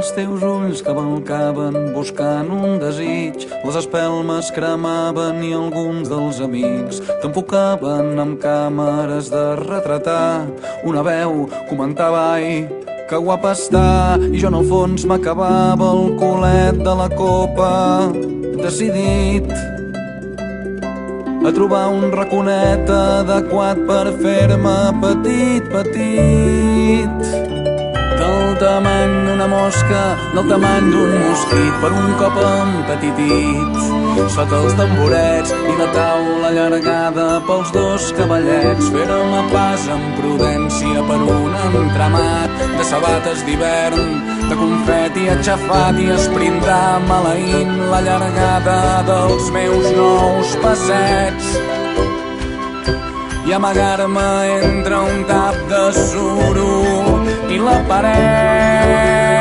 Els teus ulls cavalcaven buscant un desig, les espelmes cremaven i alguns dels amics t'enfocaven amb càmeres de retratar. Una veu comentava: ai, que guapa està, i jo en el fons m'acabava el culet de la copa, decidit a trobar un raconet adequat per fer-me petit, petit. Del tamany d'una mosca, del tamany d'un mosquit, per un cop empetitit. Sota els tamborets i la taula allargada pels dos cavallets, feren la pas amb prudència per un entramat de sabates d'hivern, de confeti aixafat i esprintar maleint la llargada dels meus nous passets i amagar-me entre un tap de suro i la paret,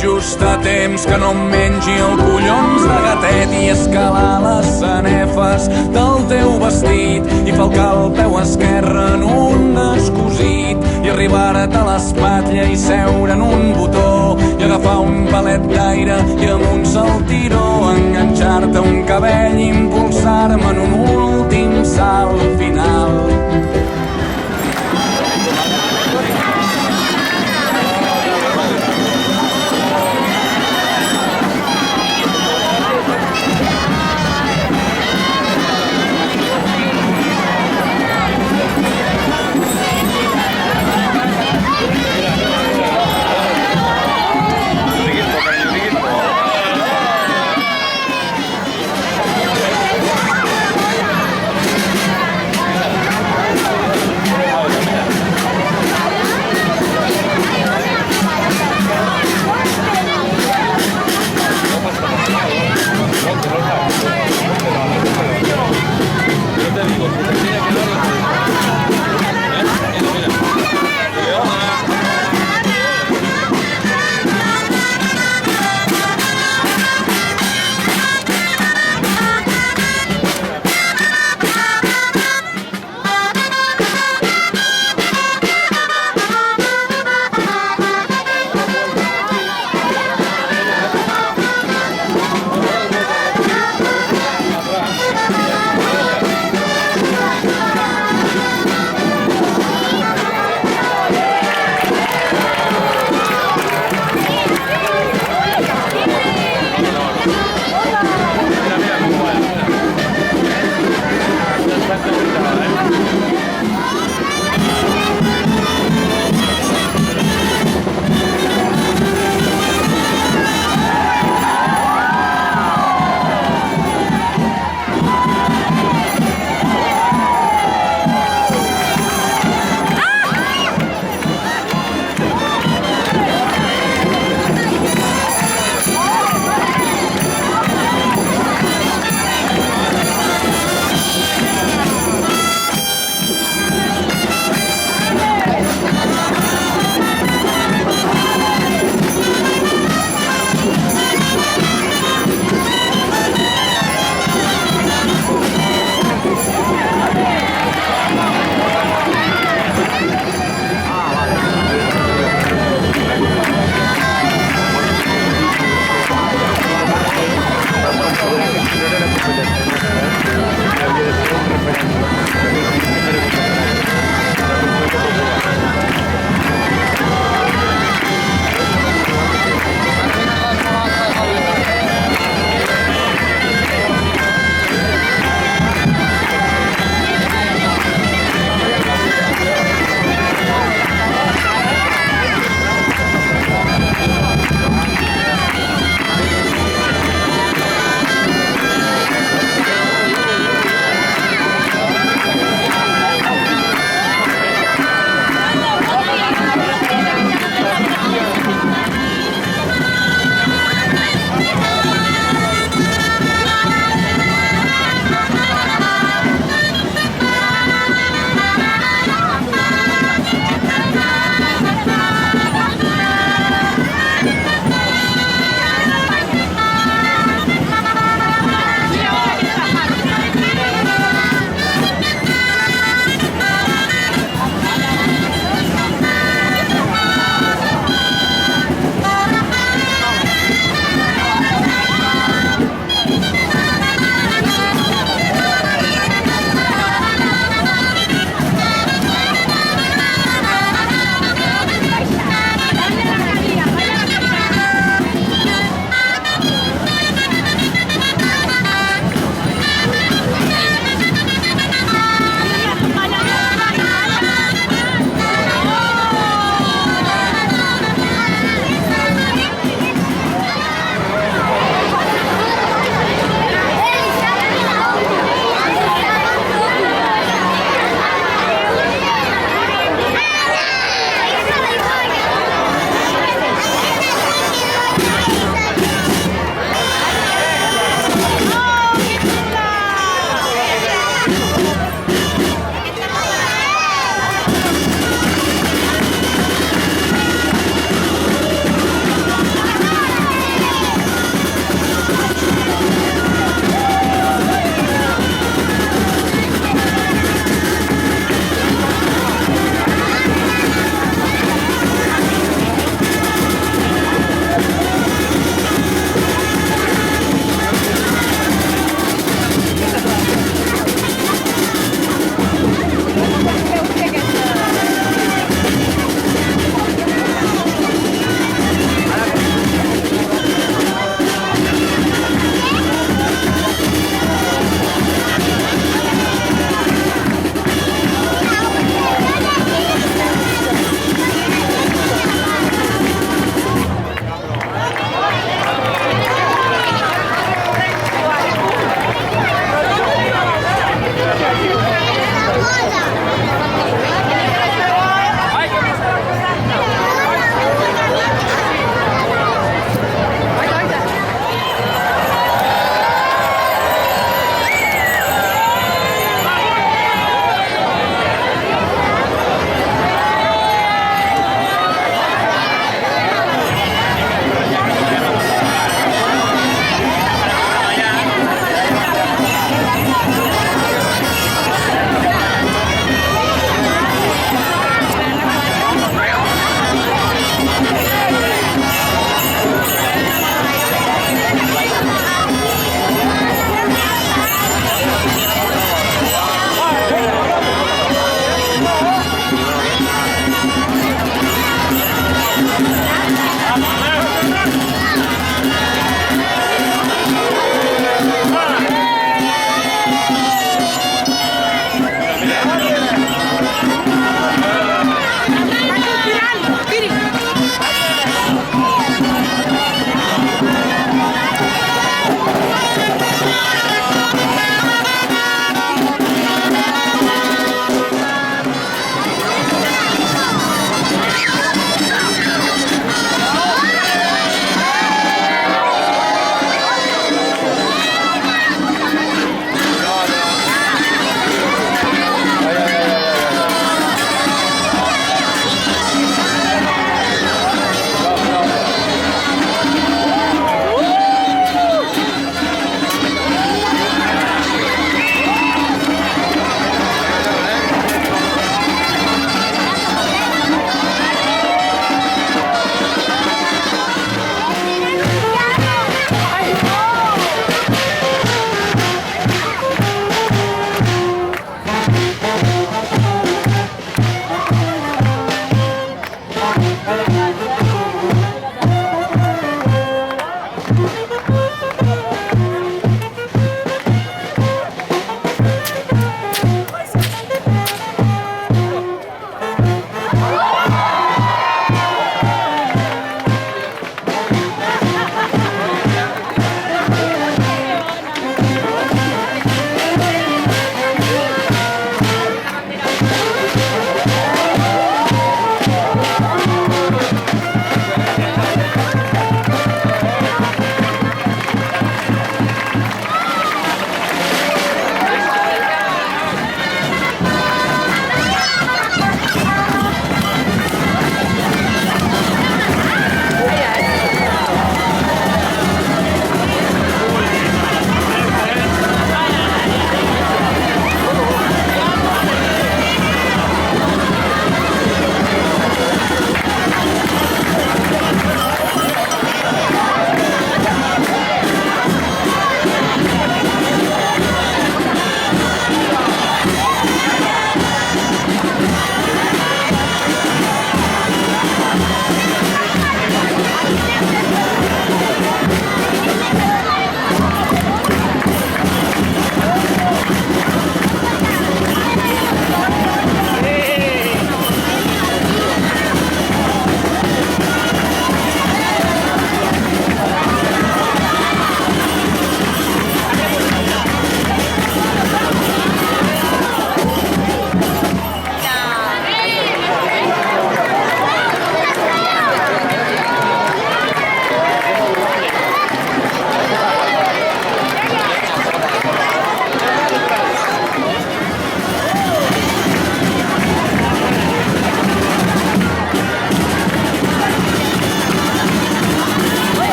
just a temps que no em mengi el collons de gatet i escalar les sanefes del teu vestit i falcar el peu esquerre en un descosit i arribar-te a l'espatlla i seure en un botó i agafar un palet d'aire i amb un saltiró enganxar-te un cabell i impulsar-me en un últim salt final.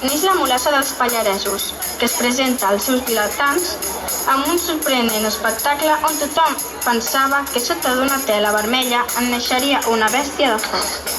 neix la mulassa dels pallaresos, que es presenta als seus vilatans amb un sorprenent espectacle on tothom pensava que sota d'una tela vermella en naixeria una bèstia de foc.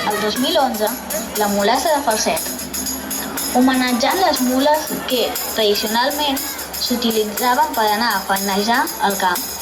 El 2011, la mulassa de Falset, homenatjant les mules que tradicionalment s'utilitzaven per anar a feinejar al camp.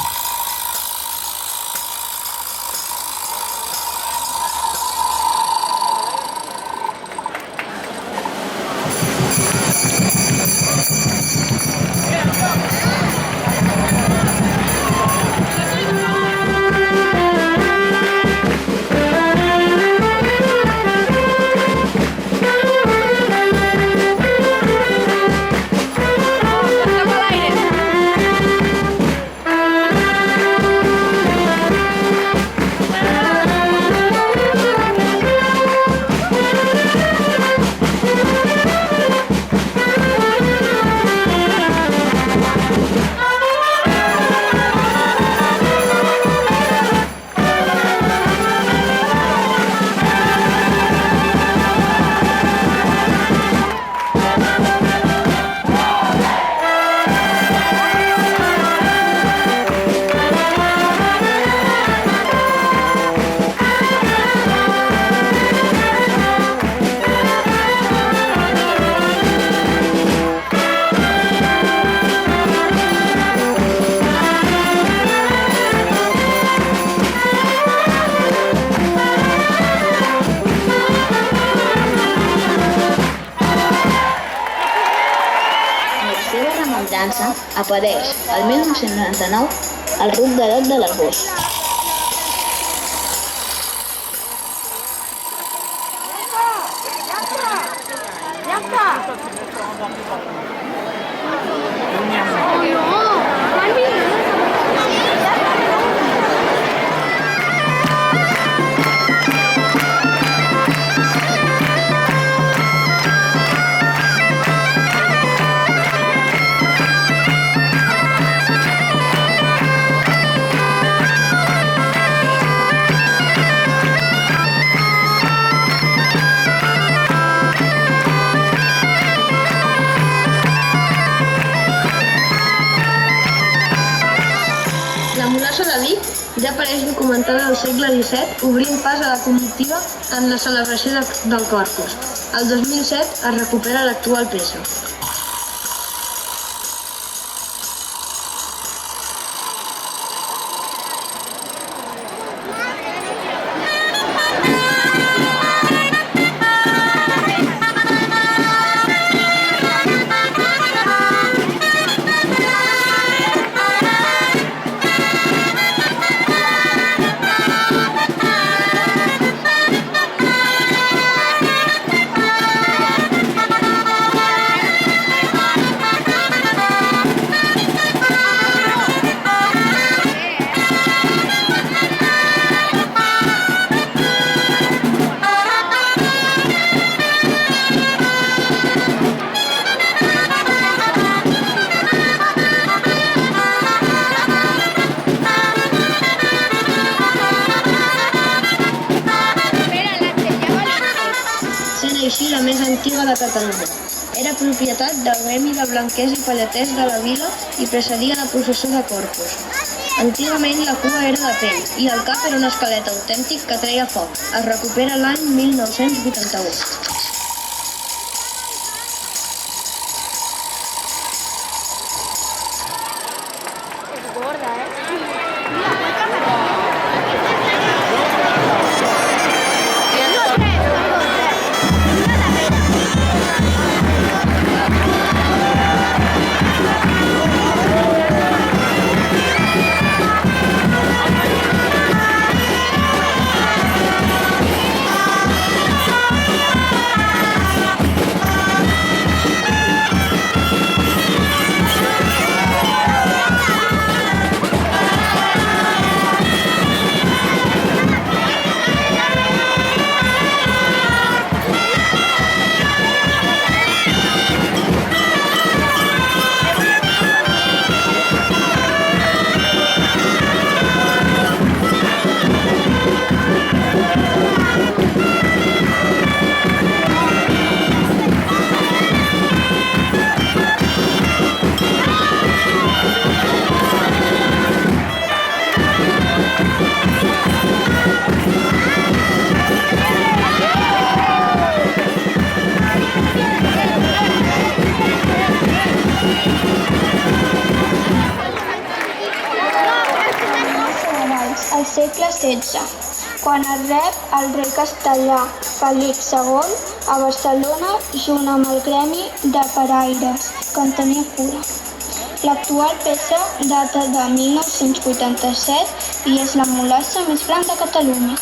Apareix el 1999 al Ruc de l'Hort de l'Arboç. Ja apareix documentada al segle XVII, obrint pas a la comitiva en la celebració del Corpus. El 2007 es recupera l'actual peça. Així la més antiga de Catalunya. Era propietat del gremi de blanquers i palleters de la vila i precedia la processó de Corpus. Antigament la cua era de pell i el cap era un esquelet autèntic que treia foc. Es recupera l'any 1981. segle XVI, quan es rep el rei castellà Felip II a Barcelona junt amb el gremi de paraires, que en tenia cura. L'actual peça data de 1987 i és la mulassa més gran de Catalunya.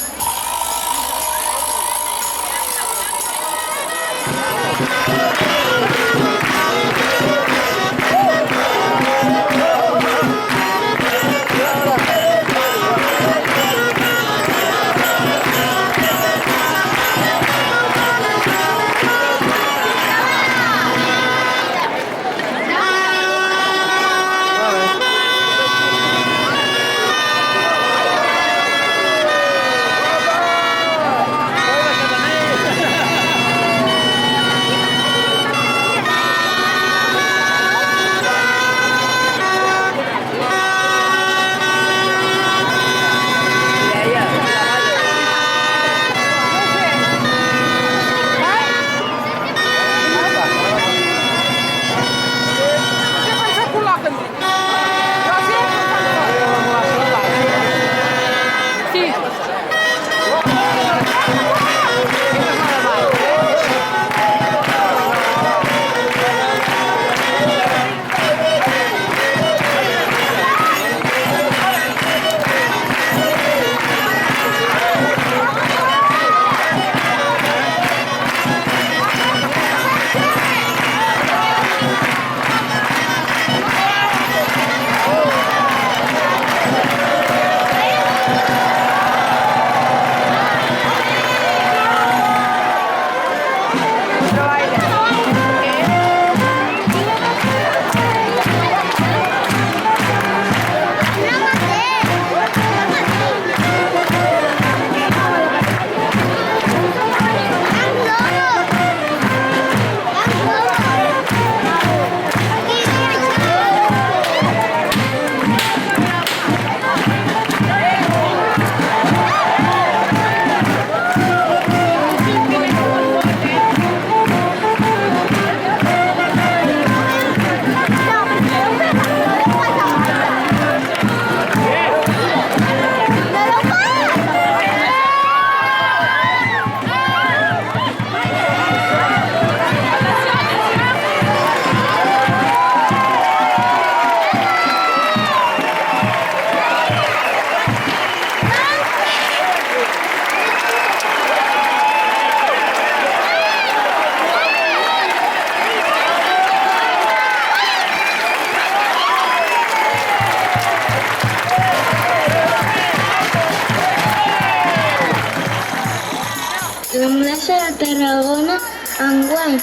La mulassa de Tarragona enguany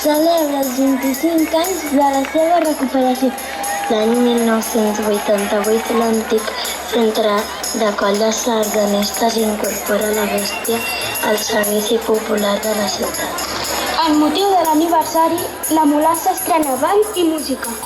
celebra els 25 anys de la seva recuperació. L'any 1988 l'antic centre de coll de sardanistes incorpora la bèstia al servici popular de la ciutat. Amb motiu de l'aniversari, la mulassa estrena ball i música.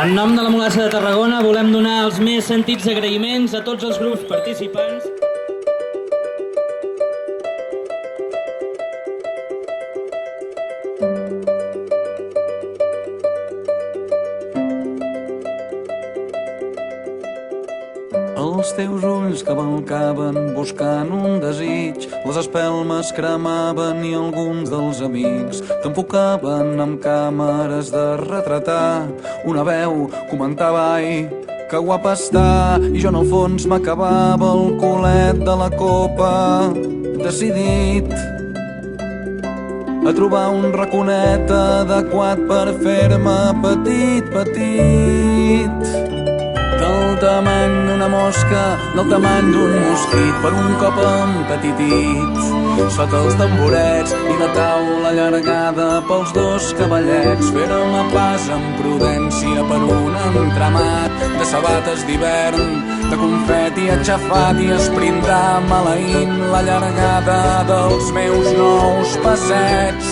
En nom de la Mulassa de Tarragona volem donar els més sentits agraïments a tots els grups participants. Els teus ulls cavalcaven buscant un desig, les espelmes cremaven i alguns dels amics t'enfocaven amb càmeres de retratar. Una veu comentava, ai, que guapa està, i jo en el fons m'acabava el culet de la copa, decidit a trobar un raconet adequat per fer-me petit, petit. Del tamany d'una mosca, del tamany d'un mosquit, per un cop empetitit, sota els tamborets i la taula allargada pels dos cavallets. Fèrem a pas amb prudència per un entramat de sabates d'hivern, de confeti aixafat i esprintar maleint la llargada dels meus nous passets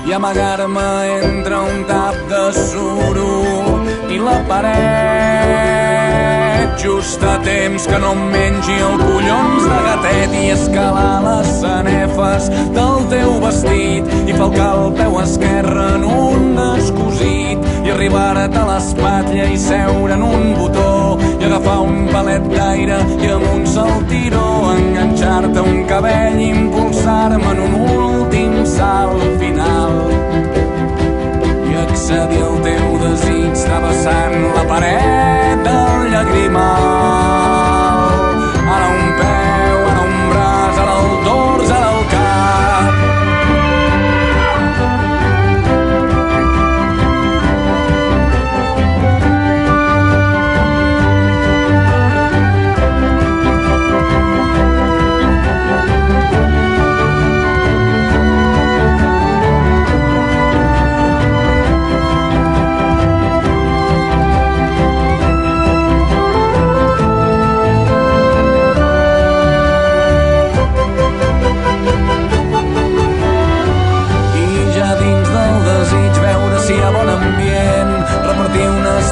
i amagar-me entre un tap de suro i la paret, just a temps que no em mengi el collons de gatet, i escalar les sanefes del teu vestit i falcar el peu esquerre en un descosit i arribar-te a l'espatlla i seure en un botó i agafar un palet d'aire i amb un saltiró enganxar-te un cabell i impulsar-me en un últim salt final i accedir al teu desig travessant la paret del llagrimal. Ara un peu, ara un braç, ara el dors, ara el cap.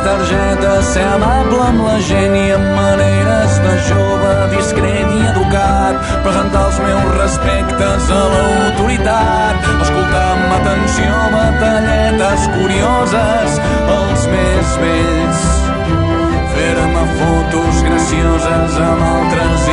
Targetes, ser amable amb la gent i amb maneres de jove, discret i educat, presentar els meus respectes a l'autoritat, escoltar amb atenció batalletes curioses, els més vells, fer-me fotos gracioses amb altres